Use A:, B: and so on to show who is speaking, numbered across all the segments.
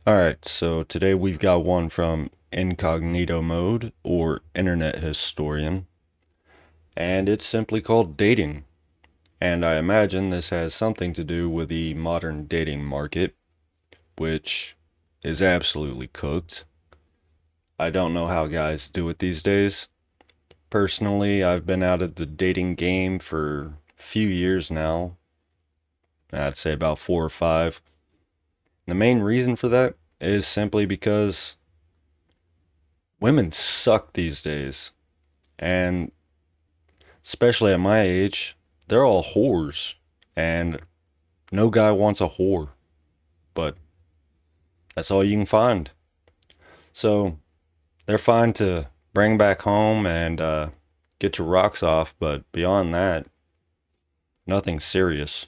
A: Alright, so today we've got one from Incognito Mode, or Internet Historian, and it's simply called dating. And I imagine this has something to do with the modern dating market, which is absolutely cooked. I don't know how guys do it these days. Personally, I've been out of the dating game for a few years now. I'd say about 4 or 5. The main reason for that is simply because women suck these days. And especially at my age, they're all whores. And no guy wants a whore. But that's all you can find. So they're fine to bring back home and get your rocks off. But beyond that, nothing serious.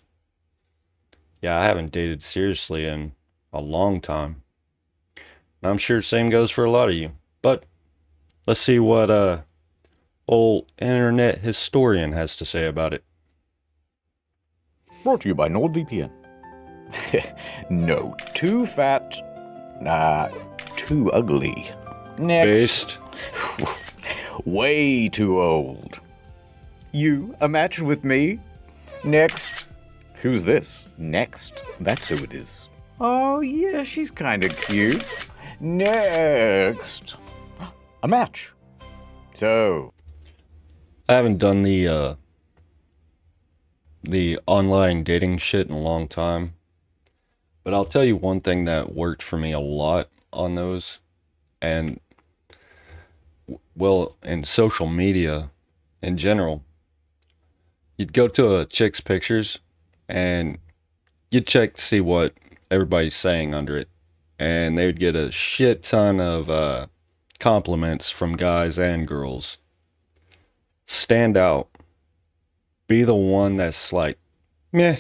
A: Yeah, I haven't dated seriously in a long time. And I'm sure the same goes for a lot of you. But let's see what old internet historian has to say about it.
B: Brought to you by NordVPN. No, too fat, too ugly. Next.
A: Based.
B: Way too old. You, a match with me? Next. Who's this? Next. That's who it is. Oh, yeah, she's kind of cute. Next. A match. So.
A: I haven't done the online dating shit in a long time. But I'll tell you one thing that worked for me a lot on those. And, well, in social media in general, you'd go to a chick's pictures and you'd check to see what everybody's saying under it. And they would get a shit ton of compliments from guys and girls. Stand out. Be the one that's like, meh.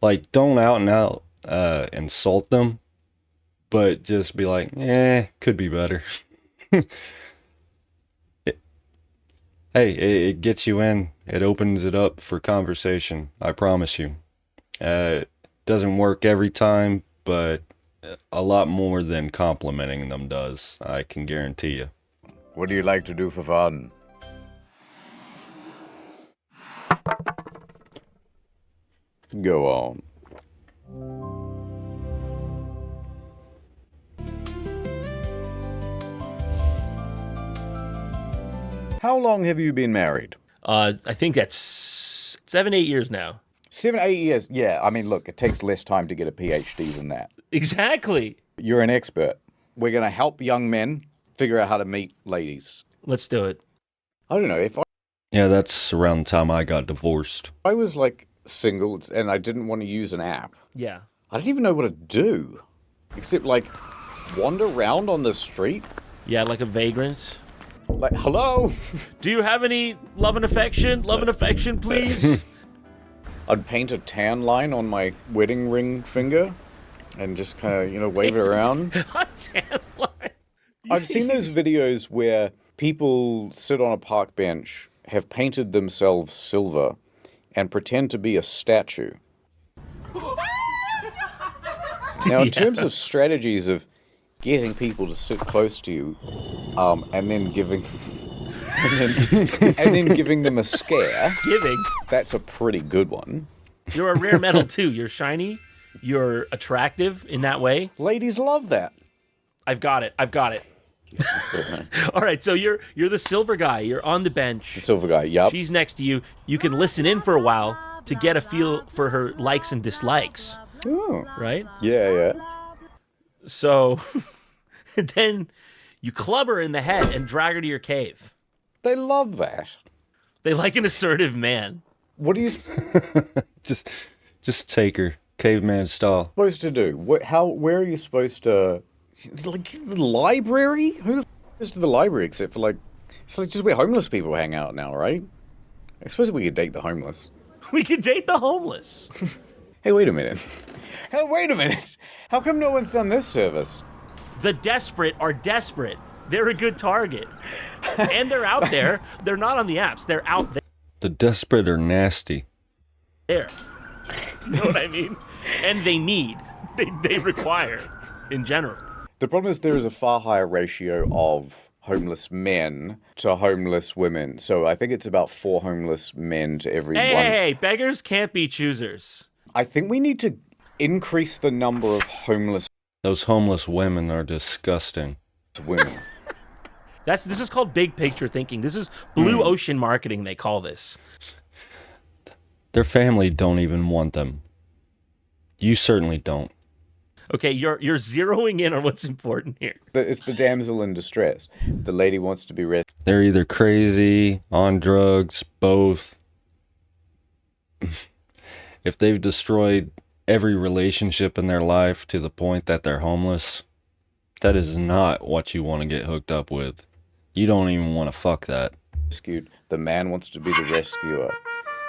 A: Like, don't out and out insult them, but just be like, could be better. It gets you in. It opens it up for conversation. I promise you. It doesn't work every time, but a lot more than complimenting them does. I can guarantee you.
B: What do you like to do for fun? Go on. How long have you been married?
C: I think that's 7-8 years now.
B: 7-8 years. Yeah, I mean, look, it takes less time to get a PhD than that.
C: Exactly.
B: You're an expert. We're going to help young men figure out how to meet ladies.
C: Let's do it.
B: I don't know, if
A: Yeah, that's around the time I got divorced.
B: I was like single and I didn't want to use an app,
C: Yeah.
B: I didn't even know what to do. Except like wander around on the street.
C: Yeah, like a vagrant.
B: Like, hello?
C: Do you have any love and affection? Love and affection, please?
B: I'd paint a tan line on my wedding ring finger and just kind of, wave it around.
C: A tan line.
B: I've seen those videos where people sit on a park bench, have painted themselves silver, and pretend to be a statue. Now, in terms of strategies of getting people to sit close to you, and then giving them a scare, that's a pretty good one.
C: You're a rare metal, too. You're shiny. You're attractive in that way.
B: Ladies love that.
C: I've got it. All right, so you're the silver guy. You're on the bench.
B: The silver guy, yup.
C: She's next to you. You can listen in for a while to get a feel for her likes and dislikes.
B: Oh.
C: Right?
B: Yeah.
C: So then you club her in the head and drag her to your cave.
B: They love that.
C: They like an assertive man.
B: What are you
A: Just take her, caveman style.
B: supposed to do? Where are you supposed to... Like, the library? Who the f*** goes to the library except for, like... It's like just where homeless people hang out now, right? I suppose we could date the homeless.
C: We could date the homeless.
B: Hey, wait a minute. How come no one's done this service?
C: The desperate are desperate. They're a good target. And they're out there. They're not on the apps. They're out
A: The desperate are nasty.
C: there. You know what I mean? And they need they require in general.
B: The problem is there is a far higher ratio of homeless men to homeless women. So I think it's about 4 homeless men to every one.
C: Hey, beggars can't be choosers.
B: I think we need to increase the number of homeless
A: Those homeless women are disgusting.
B: women.
C: This is called big picture thinking. This is blue ocean marketing, they call this.
A: Their family don't even want them. You certainly don't.
C: Okay, you're zeroing in on what's important here.
B: It's the damsel in distress. The lady wants to be rescued.
A: They're either crazy, on drugs, both. If they've destroyed every relationship in their life to the point that they're homeless, that is not what you want to get hooked up with. You don't even want to fuck that.
B: The man wants to be the rescuer.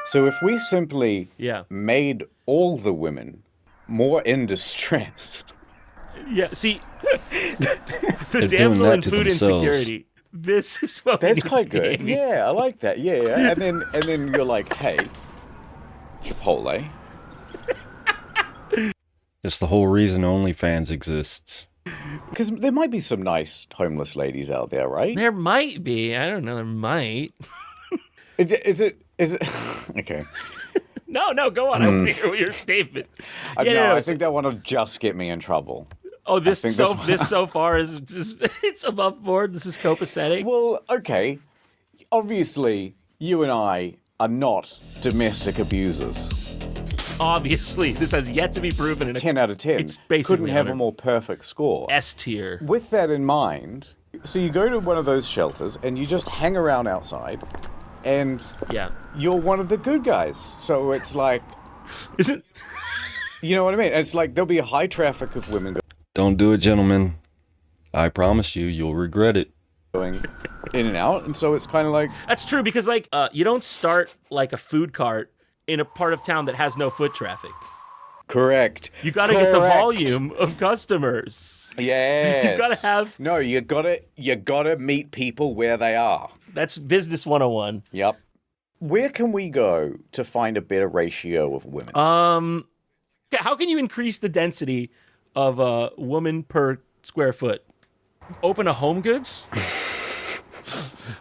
B: So if we simply made all the women more in distress.
C: Yeah, see, the
A: They're doing
C: damsel
A: that
C: in
A: to
C: food
A: themselves.
C: insecurity. This is what
B: That's
C: we need
B: quite
C: to be
B: good.
C: aiming.
B: Yeah, I like that. Yeah. And then you're like, hey, Chipotle.
A: It's the whole reason OnlyFans exists.
B: Because there might be some nice homeless ladies out there, right?
C: There might be. I don't know. There might.
B: Is it? Okay.
C: No, go on. I want to hear your statement.
B: I think that one will just get me in trouble.
C: Oh, this so far is just, it's above board. This is copacetic.
B: Well, okay. Obviously, you and I are not domestic abusers.
C: Obviously, this has yet to be proven in a
B: 10 out of 10.
C: It's basically
B: couldn't have a more perfect score.
C: S tier.
B: With that in mind, so you go to one of those shelters and you just hang around outside, and you're one of the good guys. So it's like,
C: is it?
B: You know what I mean? It's like there'll be a high traffic of women
A: Don't do it, gentlemen. I promise you'll regret it.
B: going in and out, and so it's kind of like
C: That's true because you don't start like a food cart in a part of town that has no foot traffic.
B: correct.
C: You got to get the volume of customers.
B: Yes.
C: You got to have
B: you gotta meet people where they are.
C: That's business 101.
B: Yep. Where can we go to find a better ratio of women?
C: How can you increase the density of a woman per square foot? Open a Home Goods?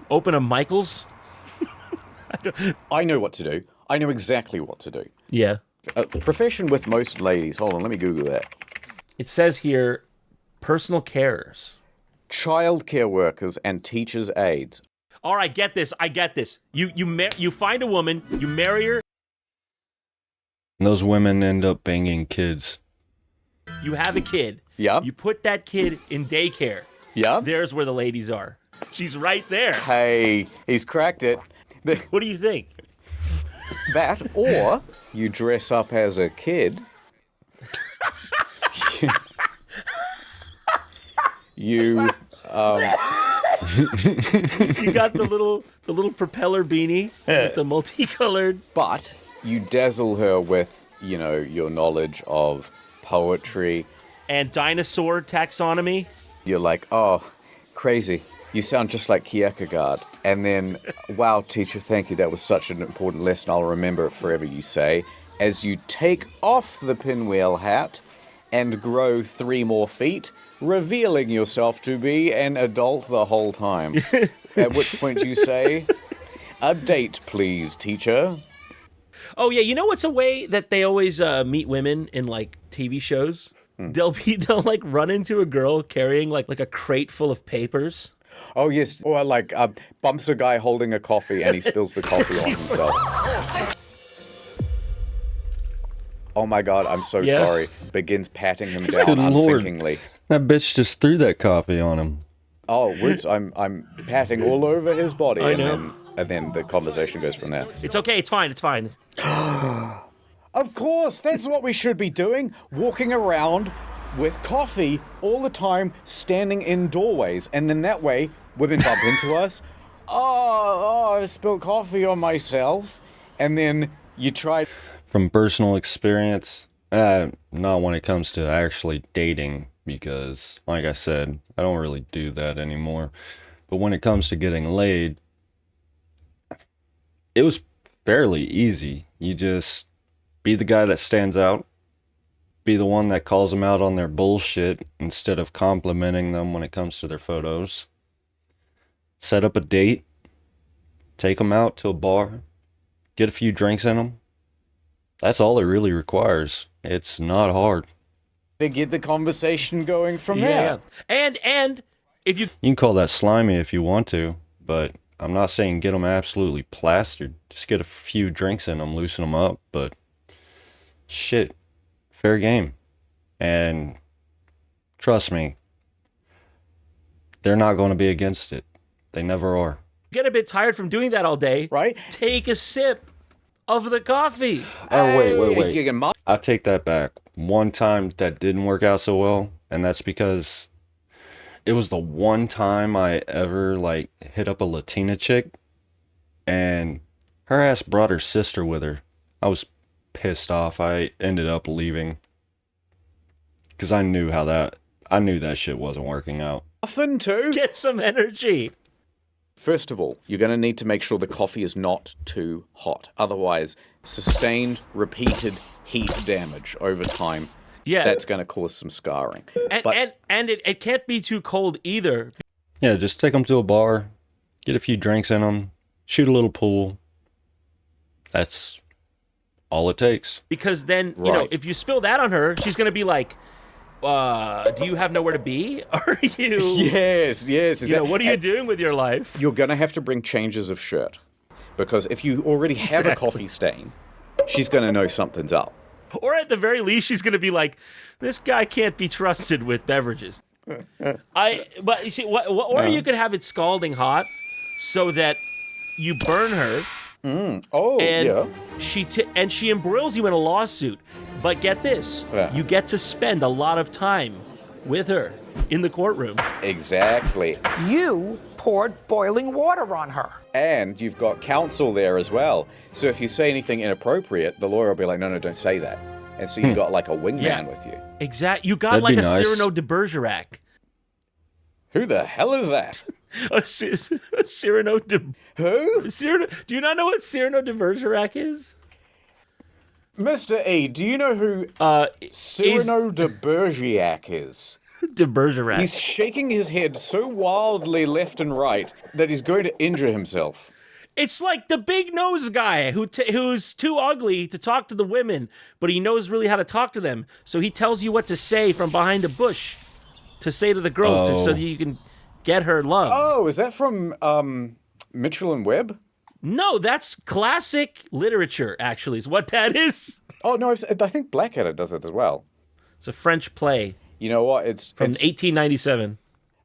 C: Open a Michael's?
B: I know what to do. I know exactly what to do.
C: Yeah.
B: A profession with most ladies. Hold on, let me Google that.
C: It says here, personal carers.
B: Childcare workers and teachers' aides.
C: All right, get this. I get this. You find a woman, you marry her,
A: And those women end up banging kids.
C: you have a kid.
B: Yep.
C: You put that kid in daycare.
B: Yep.
C: There's where the ladies are. She's right there.
B: Hey, he's cracked it.
C: What do you think?
B: That, or you dress up as a kid. You
C: You got the little propeller beanie with the multicolored.
B: but you dazzle her with, your knowledge of poetry.
C: And dinosaur taxonomy.
B: You're like, oh, crazy. You sound just like Kierkegaard. And then, wow, teacher, thank you. That was such an important lesson. I'll remember it forever, you say. As you take off the pinwheel hat and grow 3 more feet, revealing yourself to be an adult the whole time. At which point you say, a date, please, teacher.
C: Oh yeah, you know what's a way that they always meet women in like TV shows? They'll like run into a girl carrying like a crate full of papers.
B: Oh, yes. Or like bumps a guy holding a coffee and he spills the coffee on himself. Oh my God, I'm so sorry. Begins patting him down
A: Good Lord.
B: unthinkingly.
A: That bitch just threw that copy on him.
B: Oh, whoops, I'm patting all over his body.
C: I know.
B: And then the conversation goes from there.
C: It's okay. It's fine. It's fine.
B: Of course, that's what we should be doing. Walking around with coffee all the time, standing in doorways. And then that way, women bump into us. Oh, I spilled coffee on myself. And then you try...
A: From personal experience, not when it comes to actually dating, because, like I said, I don't really do that anymore. But when it comes to getting laid, it was fairly easy. You just be the guy that stands out, be the one that calls them out on their bullshit instead of complimenting them when it comes to their photos. Set up a date, take them out to a bar, get a few drinks in them. That's all it really requires. It's not hard.
B: They get the conversation going from
C: Yeah.
B: there.
C: And if you
A: You can call that slimy if you want to, but I'm not saying get them absolutely plastered. Just get a few drinks in them, loosen them up, but shit, fair game. And trust me, they're not going to be against it. They never are.
C: get a bit tired from doing that all day,
B: Right?
C: take a sip of the coffee.
A: Oh, wait.
B: You can
A: I take that back. One time that didn't work out so well, and that's because it was the one time I ever, hit up a Latina chick, and her ass brought her sister with her. I was pissed off. I ended up leaving. Because I knew that shit wasn't working out.
B: muffin too.
C: Get some energy.
B: First of all, you're going to need to make sure the coffee is not too hot. Otherwise, sustained, repeated heat damage over time,
C: Yeah.
B: that's going to cause some scarring.
C: And it can't be too cold either.
A: Yeah, just take them to a bar, get a few drinks in them, shoot a little pool. That's all it takes.
C: Because then,
B: Right.
C: if you spill that on her, she's going to be like, do you have nowhere to be? Are you,
B: Yes.
C: what are you doing with your life?
B: You're going to have to bring changes of shirt. Because if you already have a coffee stain, she's going to know something's up.
C: Or at the very least, she's going to be like, this guy can't be trusted with beverages. But you see, or you could have it scalding hot so that you burn her.
B: Oh,
C: And
B: yeah.
C: she embroils you in a lawsuit. But get this,
B: Yeah.
C: you get to spend a lot of time with her in the courtroom.
B: Exactly.
D: You poured boiling water on her.
B: And you've got counsel there as well. So if you say anything inappropriate, the lawyer will be like, no, don't say that. And so you got like a wingman
C: Yeah.
B: with you.
C: Exactly. You got
A: That'd
C: like
A: be
C: a
A: nice.
C: Cyrano de Bergerac.
B: Who the hell is that?
C: A Cyrano de...
B: Who?
C: Do you not know what Cyrano de Bergerac is?
B: Mr. E, do you know who Cyrano de Bergerac is?
C: De Bergerac.
B: He's shaking his head so wildly left and right that he's going to injure himself.
C: It's like the big nose guy who's too ugly to talk to the women, but he knows really how to talk to them. So he tells you what to say from behind a bush to say to the girl so that you can get her love.
B: Oh, is that from Mitchell and Webb?
C: No, that's classic literature, actually, is what that is.
B: Oh, no, I think Blackadder does it as well.
C: It's a French play
B: You know what? It's
C: from 1897.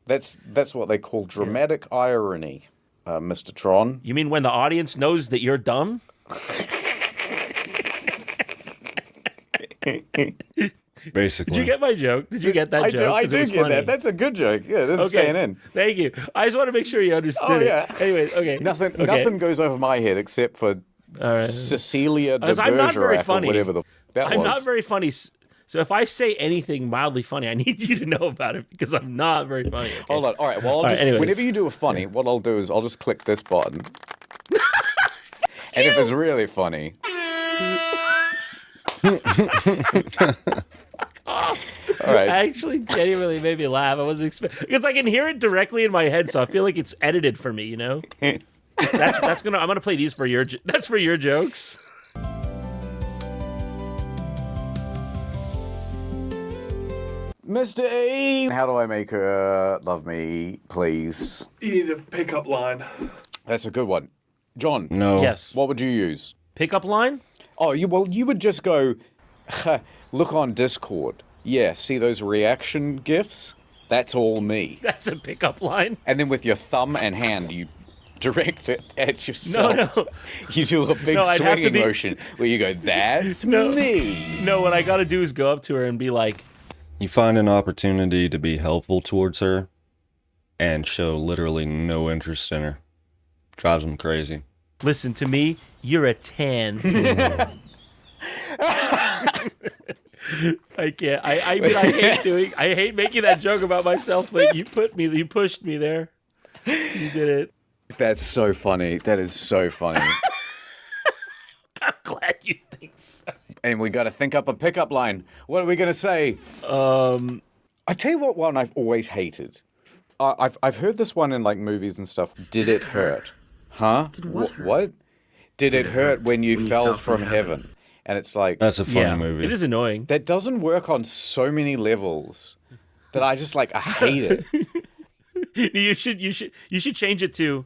B: that's what they call dramatic irony, Mr. Tron.
C: You mean when the audience knows that you're dumb?
A: Basically.
C: Did you get my joke? Did you get that
B: I
C: joke?
B: I
C: 'Cause it
B: do
C: was
B: get
C: funny.
B: that. That's a good joke. Yeah, that's staying in.
C: Thank you. I just want to make sure you understood
B: Oh, yeah.
C: it. Anyways, okay.
B: Nothing goes over my head except for Cecilia de
C: Because I'm not very
B: Bergerac or
C: funny.
B: whatever that
C: I'm
B: was.
C: not very funny. So if I say anything mildly funny, I need you to know about it because I'm not very funny. Okay?
B: Hold on. All right. Well,
C: All right, anyways.
B: whenever you do a funny, what I'll do is I'll just click this button. And if it's really funny, all right.
C: Actually, genuinely made me laugh. I wasn't expecting because I can hear it directly in my head, so I feel like it's edited for me. You know, that's gonna. I'm gonna play these for your. That's for your jokes.
B: Mr. E, how do I make her love me, please?
E: You need a pickup line.
B: That's a good one. John,
A: No.
C: Yes.
B: what would you use?
C: Pickup line.
B: Oh, you would just go, look on Discord. Yeah, see those reaction gifs? That's all me.
C: That's a pickup line.
B: And then with your thumb and hand, you direct it at yourself.
C: No.
B: You do a big
C: No, I'd have to
B: swinging
C: be-
B: motion where you go, that's
C: No.
B: me.
C: No, what I got to do is go up to her and be like,
A: You find an opportunity to be helpful towards her and show literally no interest in her. Drives them crazy.
C: "Listen to me. You're a 10." I can't. I mean, I hate making that joke about myself, but you pushed me there. You did it.
B: That's so funny. That is so funny.
C: I'm glad you think so.
B: And we got to think up a pickup line. What are we going to say? I tell you what one I've always hated. I've heard this one in like movies and stuff. Did it hurt? Huh?
E: Did what hurt?
B: What? Did it hurt when you fell from heaven? And it's like...
A: That's a funny movie.
C: It is annoying.
B: That doesn't work on so many levels that I just like, I hate it.
C: You should change it to...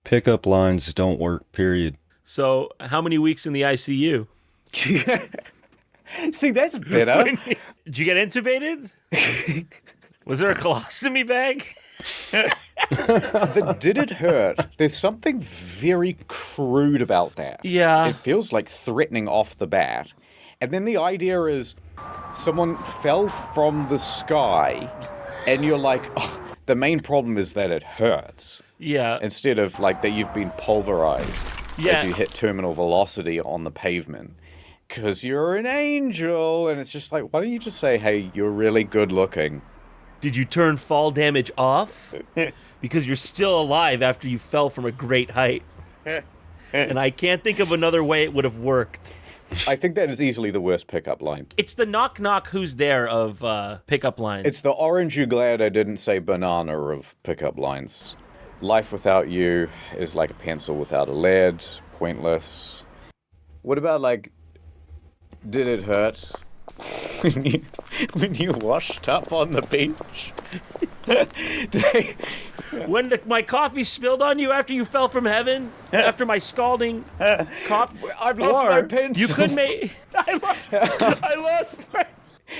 A: Pickup lines don't work, period.
C: So, how many weeks in the ICU?
B: See, that's better.
C: Did you get intubated? Was there a colostomy bag?
B: Did it hurt? There's something very crude about that.
C: Yeah.
B: It feels like threatening off the bat. And then the idea is someone fell from the sky and you're like, oh, the main problem is that it hurts.
C: Yeah.
B: Instead of like that you've been pulverized as you hit terminal velocity on the pavement. Because you're an angel. And it's just like, why don't you just say, hey, you're really good looking.
C: Did you turn fall damage off? Because you're still alive after you fell from a great height. And I can't think of another way it would have worked.
B: I think that is easily the worst pickup line.
C: It's the knock knock who's there of pickup lines.
B: It's the orange you glad I didn't say banana of pickup lines. Life without you is like a pencil without a lead, pointless. What about like, did it hurt when you washed up on the beach?
C: When my coffee spilled on you after you fell from heaven, after my scalding coffee.
B: I've lost my pencil.
C: You could make. I lost my.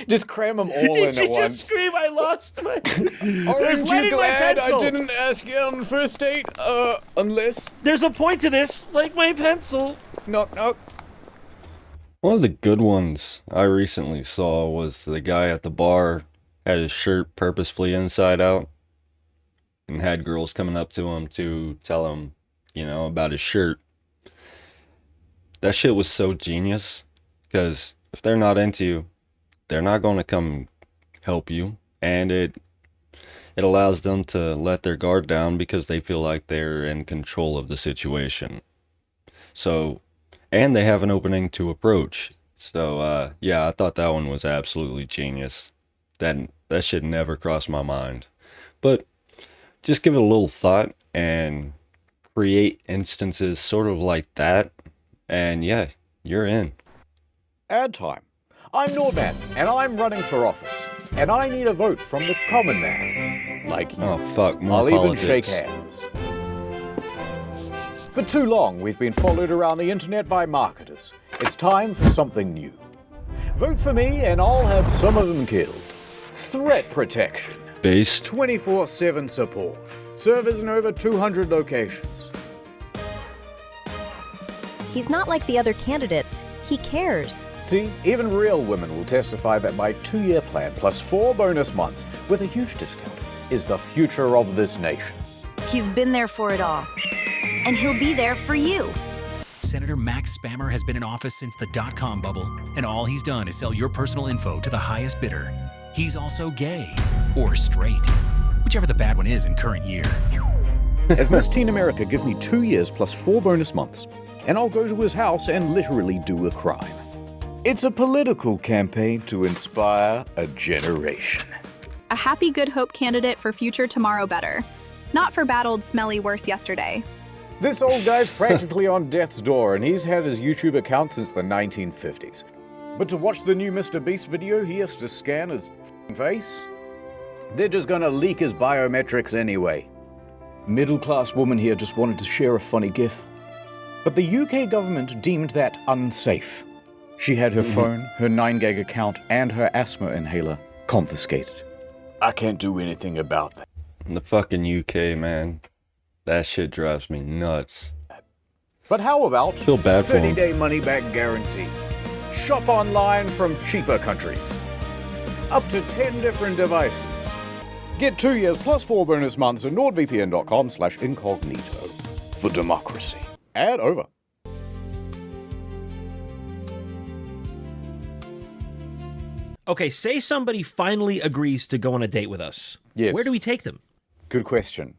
B: Just cram them all in at
C: You
B: once.
C: just scream, I lost my.
B: Aren't
C: lead
B: you
C: in my
B: glad I
C: pencil.
B: didn't ask you on the first date? Unless...
C: There's a point to this, like my pencil.
B: Knock, knock.
A: One of the good ones I recently saw was the guy at the bar had his shirt purposefully inside out and had girls coming up to him to tell him, about his shirt. That shit was so genius because if they're not into you, they're not going to come help you. And it allows them to let their guard down because they feel like they're in control of the situation. So... and they have an opening to approach. So, I thought that one was absolutely genius. That should never cross my mind. But just give it a little thought and create instances sort of like that. And yeah, you're in.
B: Ad time. I'm Nordman, and I'm running for office. And I need a vote from the common man. Like you.
A: Oh, fuck, more
B: I'll
A: politics.
B: even shake hands. For too long, we've been followed around the internet by marketers. It's time for something new. Vote for me and I'll have some of them killed. Threat protection.
A: Based.
B: 24/7 support. Servers in over 200 locations.
F: He's not like the other candidates. He cares.
B: See, even real women will testify that my 2-year plan plus 4 bonus months with a huge discount is the future of this nation.
F: He's been there for it all. And he'll be there for you.
G: Senator Max Spammer has been in office since the dot-com bubble, and all he's done is sell your personal info to the highest bidder. He's also gay, or straight, whichever the bad one is in current year.
B: As Miss Teen America, give me 2 years plus 4 bonus months, and I'll go to his house and literally do a crime. It's a political campaign to inspire a generation.
H: A happy good hope candidate for future tomorrow better. Not for bad old smelly worse yesterday.
B: This old guy's practically on death's door, and he's had his YouTube account since the 1950s. But to watch the new Mr. Beast video, he has to scan his face? They're just gonna leak his biometrics anyway. Middle-class woman here just wanted to share a funny gif. But the UK government deemed that unsafe. She had her phone, her 9-gig account, and her asthma inhaler confiscated. I can't do anything about that.
A: The fucking UK, man. That shit drives me nuts.
B: But how about
A: Feel bad for 'em.
B: 30-day money-back guarantee? Shop online from cheaper countries. Up to 10 different devices. Get 2 years plus 4 bonus months at nordvpn.com/incognito for democracy. Ad over.
C: Okay, say somebody finally agrees to go on a date with us.
B: Yes.
C: Where do we take them?
B: Good question.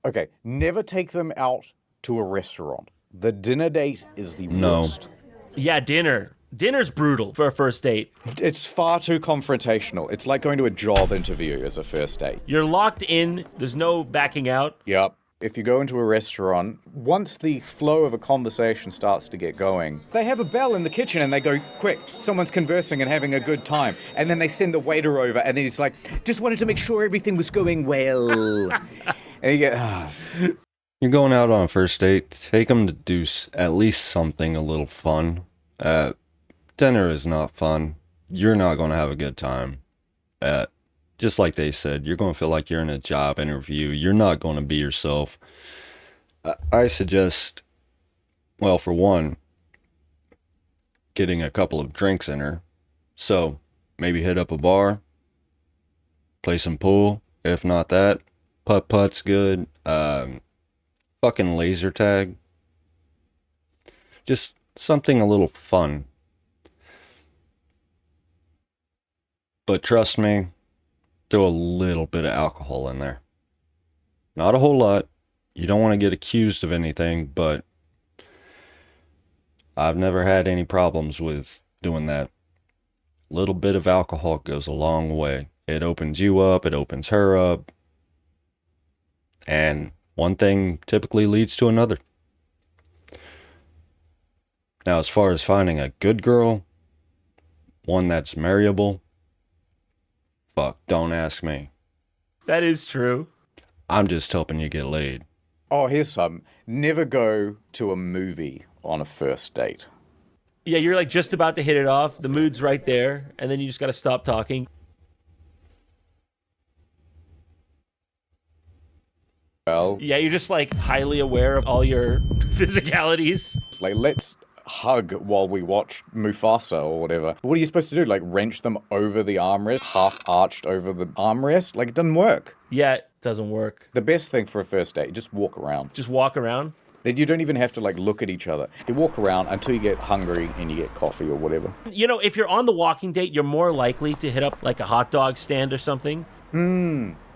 B: Okay, never take them out to a restaurant. The dinner date is the
A: No.
B: worst.
C: Yeah, dinner. Dinner's brutal for a first date.
B: It's far too confrontational. It's like going to a job interview as a first date.
C: You're locked in. There's no backing out.
B: Yep. If you go into a restaurant, once the flow of a conversation starts to get going, they have a bell in the kitchen and they go, quick, someone's conversing and having a good time. And then they send the waiter over and then he's like, just wanted to make sure everything was going well. And you get,
A: You're going out on a first date, take them to do at least something a little fun. Dinner is not fun. You're not going to have a good time. Just like they said, you're going to feel like you're in a job interview. You're not going to be yourself. I suggest, well, for one, getting a couple of drinks in her. So maybe hit up a bar, play some pool. If not that, putt-putt's good. Fucking laser tag. Just something a little fun. But trust me, throw a little bit of alcohol in there. Not a whole lot. You don't want to get accused of anything, but I've never had any problems with doing that. A little bit of alcohol goes a long way. It opens you up, it opens her up, and one thing typically leads to another. Now, as far as finding a good girl, one that's marryable, fuck, don't ask me.
C: That is true.
A: I'm just helping you get laid.
B: oh, here's some. Never go to a movie on a first date.
C: Yeah, you're like just about to hit it off. The mood's right there. And then you just got to stop talking.
B: Well,
C: Yeah, you're just like highly aware of all your physicalities.
B: it's like, let's hug while we watch Mufasa or whatever. What are you supposed to do? Like, wrench them over the armrest, half arched over the armrest? Like, it doesn't work.
C: Yeah, it doesn't work.
B: The best thing for a first date, just walk around.
C: Just walk around.
B: Then you don't even have to, like, look at each other. You walk around until you get hungry and you get coffee or whatever.
C: You know, if you're on the walking date, you're more likely to hit up like a hot dog stand or something.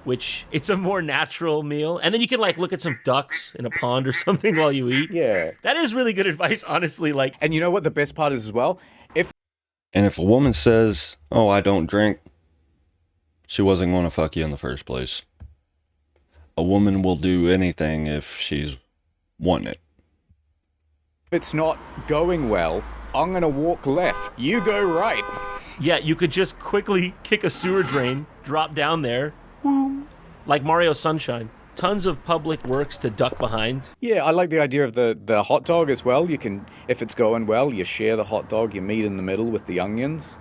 C: Which it's a more natural meal. And then you can like look at some ducks in a pond or something while you eat.
B: Yeah.
C: That is really good advice, honestly. Like,
B: And you know what the best part is as well?
A: And if a woman says, oh, I don't drink, she wasn't going to fuck you in the first place. A woman will do anything if she's wanting it.
B: If it's not going well, I'm gonna walk left. You go right.
C: yeah, you could just quickly kick a sewer drain, drop down there, boom, like Mario Sunshine. Tons of public works to duck behind.
B: Yeah, I like the idea of the hot dog as well. You can, if it's going well, you share the hot dog, you meet in the middle with the onions.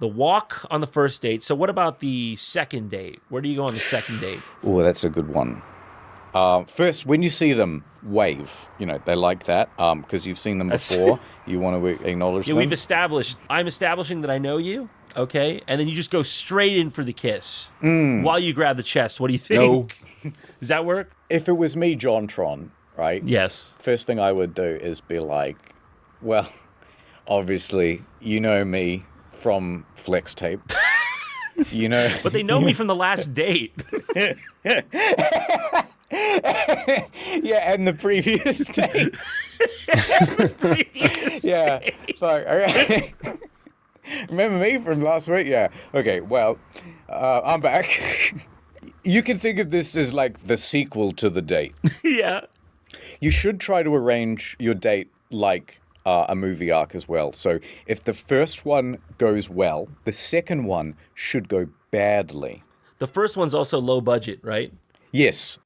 C: The walk on the first date. So what about the second date? Where do you go on the second date?
B: Oh, that's a good one. First, when you see them, wave. You know, they like that because you've seen them before. You want to acknowledge
C: Yeah,
B: them.
C: we've established. I'm establishing that I know you. Okay, and then you just go straight in for the kiss while you grab the chest. What do you think? Does that work?
B: If it was me, JonTron, right?
C: Yes.
B: First thing I would do is be like, well, obviously, you know me from Flex Tape. You know.
C: But they know me from the last date.
B: Yeah, and the previous date. Yeah. Fuck. Okay. Remember me from last week? Yeah. Okay, well, I'm back. You can think of this as like the sequel to the date.
C: Yeah.
B: You should try to arrange your date like a movie arc as well. So if the first one goes well, the second one should go badly.
C: The first one's also low budget, right?
B: Yes.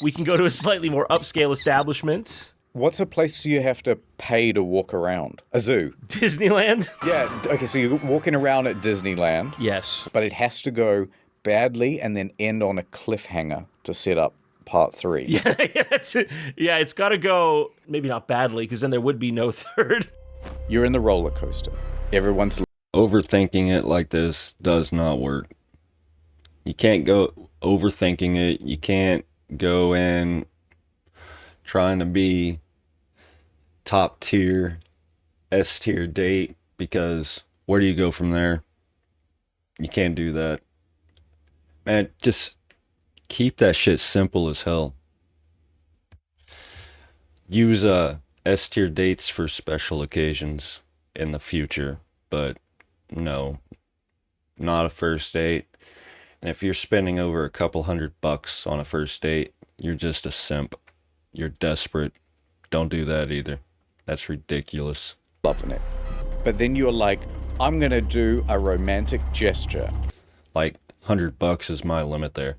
C: We can go to a slightly more upscale establishment.
B: What's a place you have to pay to walk around? A zoo.
C: Disneyland?
B: Yeah, okay, so you're walking around at Disneyland,
C: Yes.
B: but it has to go badly and then end on a cliffhanger to set up part 3.
C: Yeah, it's got to go, maybe not badly, because then there would be no third.
B: You're in the roller coaster. Everyone's
A: Overthinking it like this does not work. You can't go overthinking it. You can't go in trying to be top tier, S tier date, because where do you go from there? You can't do that. Man, just keep that shit simple as hell. Use S tier dates for special occasions. in the future, but no, not a first date. And if you're spending over a couple $100 on a first date, you're just a simp. You're desperate. Don't do that either. That's ridiculous.
B: Loving it. But then you're like, I'm going to do a romantic gesture.
A: Like, $100 is my limit there.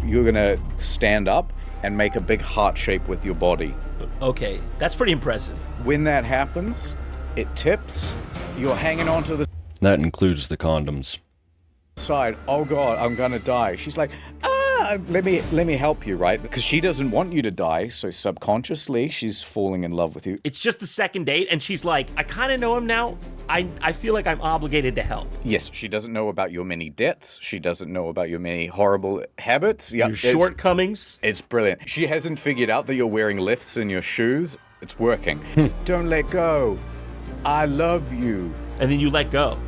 B: You're going to stand up and make a big heart shape with your body.
C: Okay, that's pretty impressive.
B: When that happens, it tips. You're hanging onto the
A: That includes the condoms.
B: side. Oh God, I'm gonna die. She's like, let me help you, right? Because she doesn't want you to die, so subconsciously she's falling in love with you.
C: It's just the second date, and she's like, I kind of know him now. I feel like I'm obligated to help.
B: Yes, she doesn't know about your many debts. She doesn't know about your many horrible habits. Yeah,
C: Your shortcomings.
B: It's brilliant. She hasn't figured out that you're wearing lifts in your shoes. It's working. Don't let go. I love you.
C: And then you let go.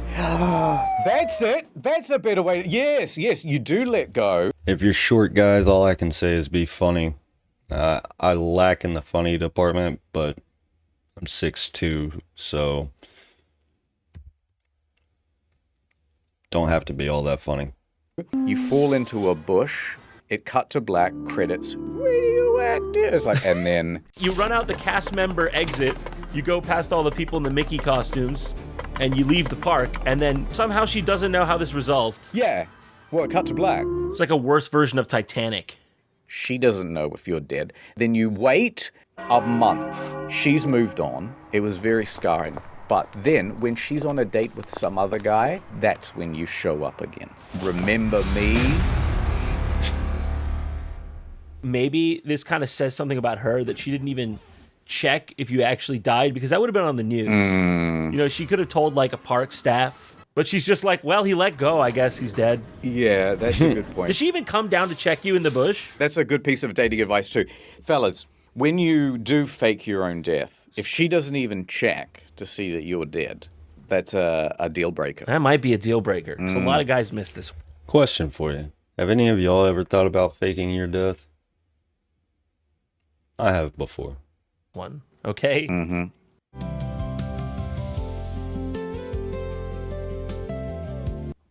B: That's it. That's a better way. Yes, you do let go.
A: If you're short, guys, all I can say is be funny. I lack in the funny department, but I'm 6'2", so don't have to be all that funny.
B: You fall into a bush. It cut to black. Credits. Radioactive. It's like, and then
C: You run out the cast member exit, you go past all the people in the Mickey costumes, and you leave the park, and then somehow she doesn't know how this resolved.
B: yeah. Well, it cut to black.
C: It's like a worse version of Titanic.
B: She doesn't know if you're dead. Then you wait a month. She's moved on. It was very scarring. But then, when she's on a date with some other guy, that's when you show up again. Remember me?
C: Maybe this kind of says something about her that she didn't even check if you actually died, because that would have been on the news. You know, she could have told like a park staff, but she's just like, well, he let go. I guess he's dead.
B: Yeah, that's a good point.
C: Did she even come down to check you in the bush?
B: That's a good piece of dating advice, too. Fellas, when you do fake your own death, if she doesn't even check to see that you're dead, that's a deal breaker.
C: That might be a deal breaker. So a lot of guys miss this
A: Question for you. Have any of y'all ever thought about faking your death? I have before.
C: one. Okay?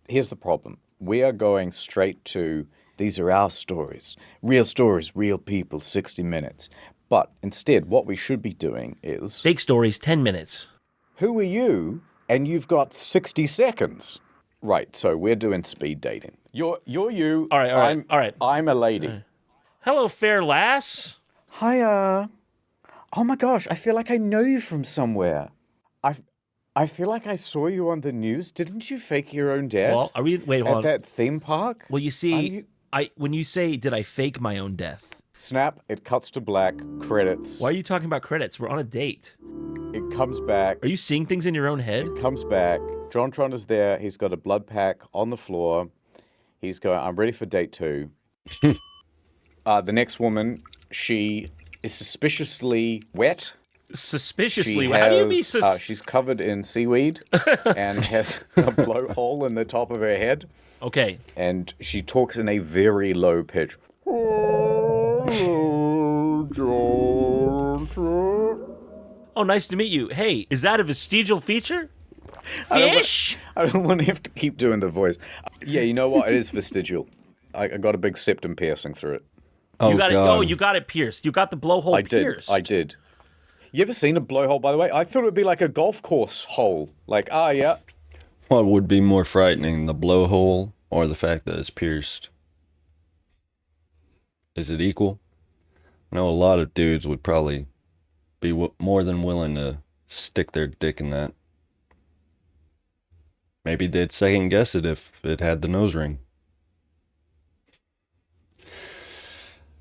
B: Here's the problem. We are going straight to, these are our stories, real people, 60 minutes. But instead, what we should be doing is,
C: Fake stories, 10 minutes.
B: who are you? And you've got 60 seconds. Right, so we're doing speed dating. You're you.
C: All right.
B: I'm a lady.
C: Hello, fair lass.
B: Hiya. Oh my gosh, I feel like I know you from somewhere. I feel like I saw you on the news. Didn't you fake your own death?
C: Well, wait, hold
B: at
C: on.
B: that theme park?
C: Well, you see, when you say, did I fake my own death?
B: Snap, it cuts to black, credits.
C: Why are you talking about credits? We're on a date.
B: It comes back.
C: Are you seeing things in your own head?
B: It comes back. JonTron is there. He's got a blood pack on the floor. He's going, I'm ready for date 2. The next woman, she is suspiciously wet.
C: Suspiciously?
B: She
C: How do you mean
B: she's covered in seaweed and has a blowhole in the top of her head.
C: Okay.
B: And she talks in a very low pitch.
C: Oh, nice to meet you. Hey, is that a vestigial feature? Fish?
B: I don't want to have to keep doing the voice. Yeah, you know what? It is vestigial. I got a big septum piercing through it.
A: Oh,
C: You got
A: God.
C: it. Oh, you got it pierced. You got the blowhole pierced.
B: I did. You ever seen a blowhole, by the way? I thought it would be like a golf course hole. Like, yeah.
A: What would be more frightening, the blowhole or the fact that it's pierced? Is it equal? I know a lot of dudes would probably be more than willing to stick their dick in that. Maybe they'd second guess it if it had the nose ring.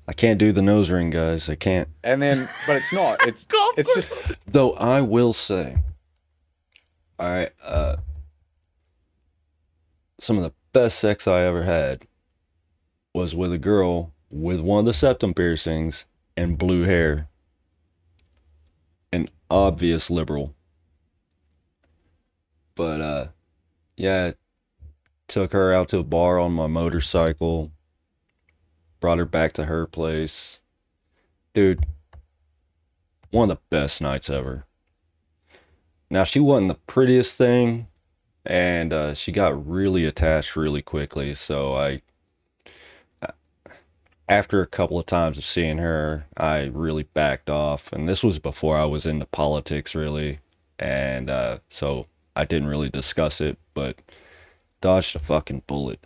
A: I can't do the nose ring, guys. I can't.
B: And then, but it's not. It's
C: Golf
B: it's just.
A: Though I will say, some of the best sex I ever had was with a girl with one of the septum piercings and blue hair. An obvious liberal. But, yeah, took her out to a bar on my motorcycle. Brought her back to her place. Dude, one of the best nights ever. Now, she wasn't the prettiest thing, and she got really attached really quickly. So after a couple of times of seeing her, I really backed off. And this was before I was into politics, really. And so I didn't really discuss it, but dodged a fucking bullet.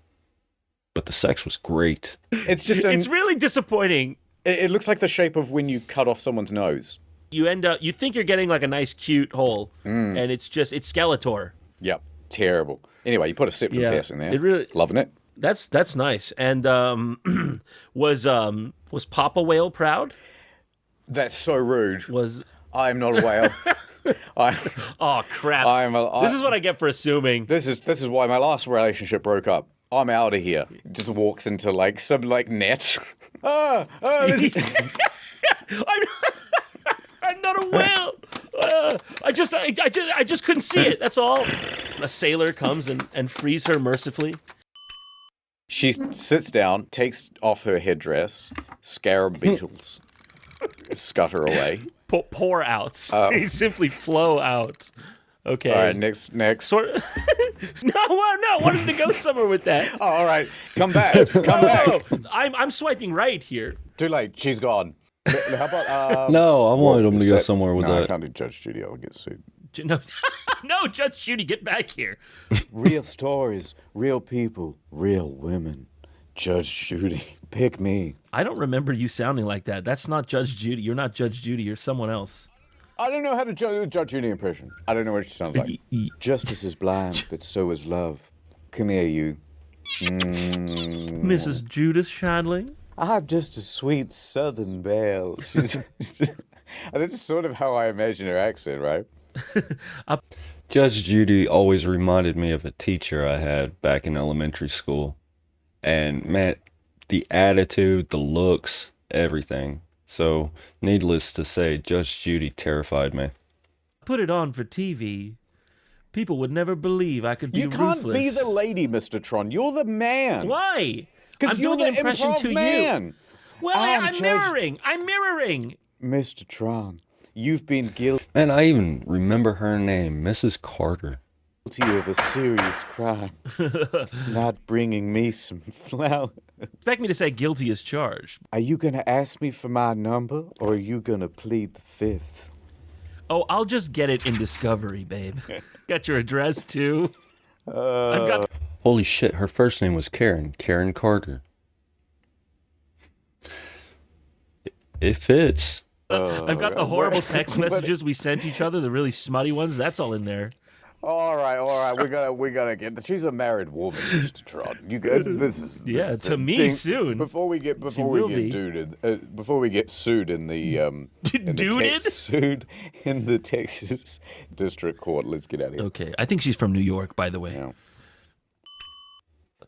A: But the sex was great.
B: It's just
C: It's really disappointing.
B: it looks like the shape of when you cut off someone's nose.
C: You end up, you think you're getting like a nice, cute hole, and it's Skeletor.
B: Yep, terrible. Anyway, you put a septum piercing there.
C: It really,
B: Loving it.
C: that's nice. And was Papa Whale proud?
B: That's so rude.
C: Was
B: I'm not a whale.
C: oh crap! This is what I get for assuming.
B: This is why my last relationship broke up. I'm out of here. Just walks into like some like net.
C: I'm not a whale. I just couldn't see it. That's all. A sailor comes and frees her mercifully.
B: She sits down, takes off her headdress, scarab beetles scutter away.
C: Pour out. They simply flow out. Okay.
B: All right, next.
C: No, wanted to go somewhere with that.
B: Oh, all right, come back. Come back.
C: I'm swiping right here.
B: Too late. She's gone. How about?
A: No, I wanted him to go somewhere with
B: no, I
A: that.
B: can't do Judge Judy. I'll get sued.
C: No, no, Judge Judy, get back here.
B: Real stories, real people, real women. Judge Judy, pick me.
C: I don't remember you sounding like that. That's not Judge Judy. You're not Judge Judy. You're someone else.
B: I don't know how to do a Judge Judy impression. I don't know what she sounds like. Justice is blind, but so is love. Come here, you.
C: Mrs. Judith Shandling.
B: I'm just a sweet Southern belle. This is sort of how I imagine her accent, right?
A: Judge Judy always reminded me of a teacher I had back in elementary school. And man, the attitude, the looks, everything. So, needless to say, Judge Judy terrified me.
C: Put it on for TV. People would never believe I could be ruthless.
B: You can't be the lady, Mr. Tron. You're the man.
C: Why?
B: Because you're
C: doing
B: the
C: an impression
B: improv
C: to
B: man.
C: you. Well, I'm mirroring. I'm mirroring.
B: Mr. Tron, you've been guilty
A: And I even remember her name, Mrs. Carter.
B: of a serious crime. Not bringing me some flowers.
C: Expect me to say guilty as charged.
B: Are you going to ask me for my number, or are you going to plead the fifth?
C: Oh, I'll just get it in Discovery, babe. Got your address, too. I've got...
A: Holy shit, her first name was Karen. Karen Carter. It fits.
C: I've got the horrible text messages we sent each other, the really smutty ones. That's all in there.
B: All right. We gotta get. She's a married woman, Mr. Tron. You good? This is
C: To me soon.
B: Before we get sued in the
C: Duded?
B: in the Texas District Court. Let's get out of here.
C: Okay, I think she's from New York, by the way.
B: Yeah.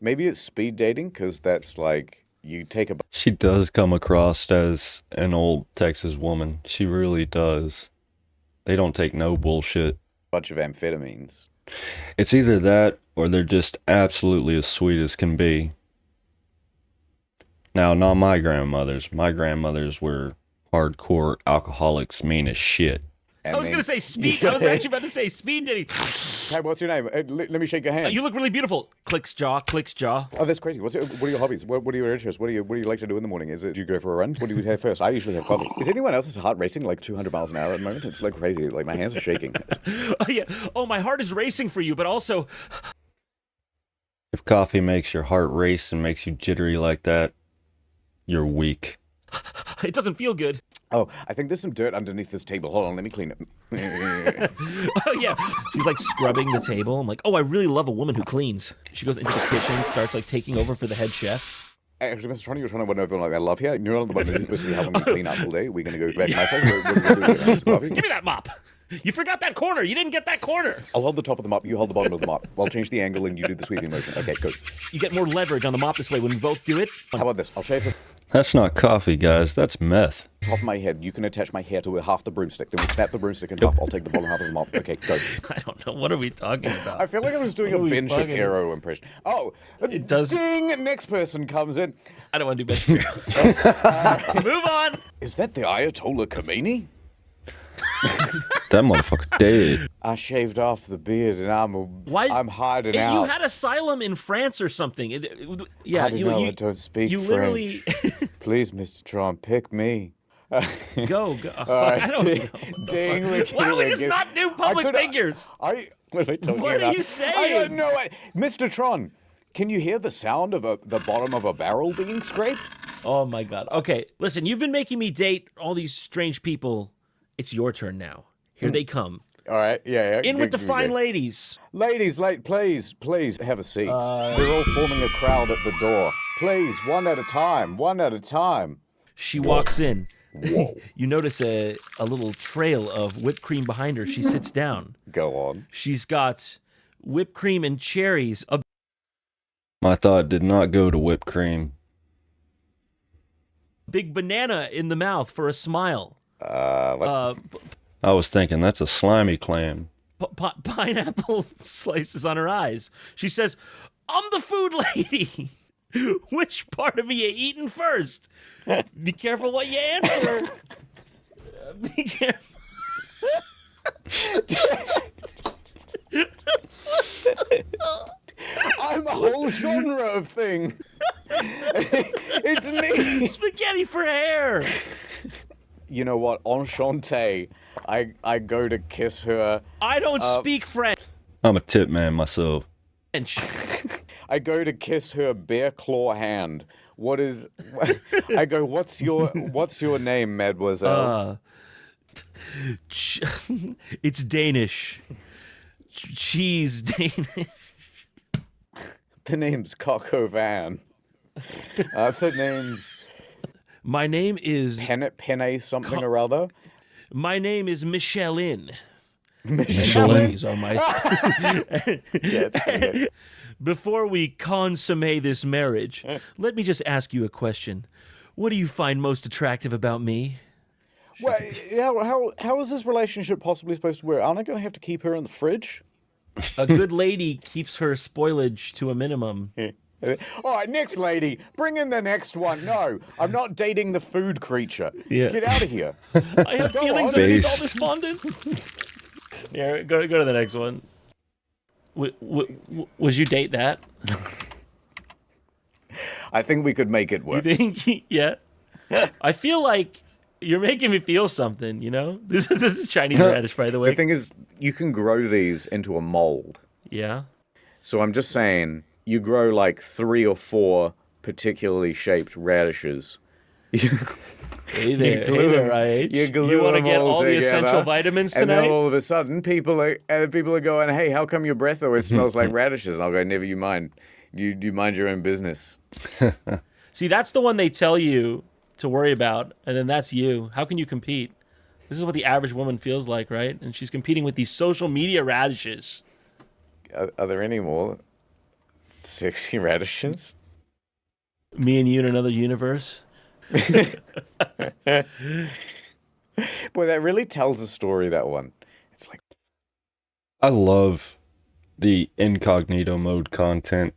B: Maybe it's speed dating because that's like you take a
A: She does come across as an old Texas woman. She really does. They don't take no bullshit.
B: bunch of amphetamines.
A: It's either that or they're just absolutely as sweet as can be. Now, not my grandmothers. My grandmothers were hardcore alcoholics, mean as shit.
C: I was going to say speed. I was actually about to say speed dating.
B: Hey, what's your name? Let me shake your hand.
C: You look really beautiful. Clicks jaw, clicks jaw.
B: Oh, that's crazy. What are your hobbies? What are your interests? What do you like to do in the morning? Do you go for a run? What do you have first? I usually have coffee. Is anyone else's heart racing like 200 miles an hour at the moment? It's like crazy. Like my hands are shaking.
C: Oh, yeah. Oh, my heart is racing for you, but also...
A: If coffee makes your heart race and makes you jittery like that, you're weak.
C: It doesn't feel good.
B: Oh, I think there's some dirt underneath this table. Hold on, let me clean it.
C: Oh, yeah. She's like scrubbing the table. I'm like, oh, I really love a woman who cleans. She goes into the kitchen, starts like taking over for the head chef.
B: Actually, Mr. Tronny, you're trying to win over like I love here. You're not the one who's supposed to be helping me clean up all day. We're going to go back to my place.
C: Give me that mop. You forgot that corner. You didn't get that corner.
B: I'll hold the top of the mop. You hold the bottom of the mop. I'll change the angle and you do the sweeping motion. Okay, good.
C: You get more leverage on the mop this way when we both do it.
B: How about this? I'll shave the
A: That's not coffee, guys. That's meth.
B: top of my head. You can attach my hair to half the broomstick. Then we snap the broomstick in half. I'll take the bottom half of the mop. Okay, go.
C: I don't know. What are we talking about?
B: I feel like I was doing a
C: What are we
B: Ben
C: fucking-
B: Shapiro impression. Oh,
C: It does-
B: Ding! Next person comes in.
C: I don't want to do Ben Shapiro. Move on.
B: Is that the Ayatollah Khomeini?
A: That motherfucker dead.
B: I shaved off the beard and I'm hiding out.
C: You had asylum in France or something. Yeah,
B: I I don't speak
C: you
B: French.
C: literally
B: Please, Mr. Trump, pick me.
C: go.
B: Alright,
C: I don't know.
B: ding,
C: Why don't we just not do public figures?
B: What am I talking
C: What
B: about?
C: are you saying?
B: I don't know. Mr. Tron, can you hear the sound of the bottom of a barrel being scraped?
C: Oh my god. Okay, listen, you've been making me date all these strange people. It's your turn now. Here they come.
B: All right, yeah.
C: In with the fine
B: ladies.
C: ladies.
B: Ladies, please have a seat. They're all forming a crowd at the door. Please, one at a time.
C: She walks in. Whoa. You notice a little trail of whipped cream behind her. She sits down.
B: Go on.
C: She's got whipped cream and cherries.
A: My thought did not go to whipped cream.
C: Big banana in the mouth for a smile.
A: I was thinking that's a slimy clam.
C: Pineapple slices on her eyes. She says, "I'm the food lady. Which part of me you eating first? Be careful what you answer. Be careful."
B: I'm a whole genre of thing. It's me.
C: Spaghetti for hair.
B: You know what? Enchanté. I go to kiss her.
C: I don't speak French.
A: I'm a tip man myself.
B: I go to kiss her bare claw hand. I go, what's your name, mademoiselle?
C: It's Danish. Cheese Danish.
B: The name's Coco Van. The name's...
C: My name is...
B: Penne something or other?
C: My name is Michelin.
B: Michelin?
C: These are my...
B: Yeah,
C: Before we consummate this marriage, let me just ask you a question. What do you find most attractive about me?
B: Well, how is this relationship possibly supposed to work? Aren't I going to have to keep her in the fridge?
C: A good lady keeps her spoilage to a minimum.
B: All right, next lady. Bring in the next one. No, I'm not dating the food creature.
C: Yeah.
B: Get out of here.
C: I have feelings underneath all this fondant. Yeah, go to the next one. Would you date that?
B: I think we could make it work.
C: You think? Yeah. I feel like you're making me feel something, you know? This is Chinese radish, by the way.
B: The thing is, you can grow these into a mold.
C: Yeah.
B: So I'm just saying, you grow like 3 or 4 particularly shaped radishes.
C: Hey there, right?
B: You
C: want to get all the essential vitamins tonight?
B: And then all of a sudden, people are going, "Hey, how come your breath always smells like radishes?" And I'll go, "Never you mind. You mind your own business."
C: See, that's the one they tell you to worry about, and then that's you. How can you compete? This is what the average woman feels like, right? And she's competing with these social media radishes.
B: Are there any more sexy radishes?
C: Me and you in another universe.
B: Boy, that really tells a story, that one. It's like,
A: I love the incognito mode content.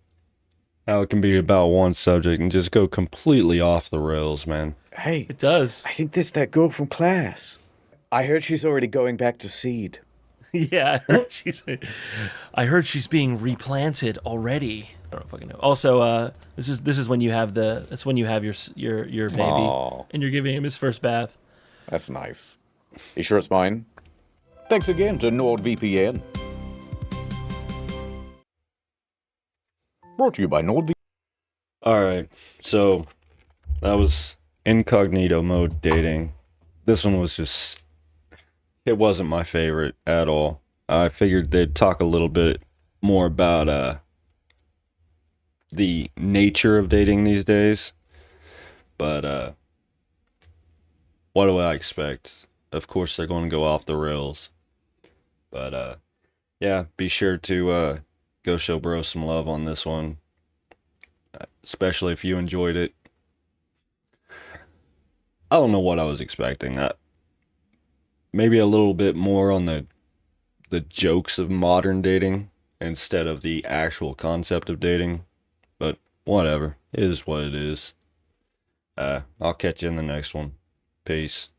A: How it can be about one subject and just go completely off the rails, man.
B: hey,
C: It does.
B: I think this that girl from class. I heard she's already going back to seed.
C: Yeah, I heard she's being replanted already. I don't fucking know. Also, this is when you have that's when you have your baby.
B: Aw.
C: And you're giving him his first bath.
B: That's nice. You sure it's mine? Thanks again to NordVPN. Brought to you by NordVPN.
A: Alright, so that was incognito mode dating. This one was just... It wasn't my favorite at all. I figured they'd talk a little bit more about the nature of dating these days. But what do I expect? Of course they're going to go off the rails. But yeah, be sure to go show bro some love on this one. Especially if you enjoyed it. I don't know what I was expecting. Maybe a little bit more on the jokes of modern dating instead of the actual concept of dating. But whatever. It is what it is. I'll catch you in the next one. Peace.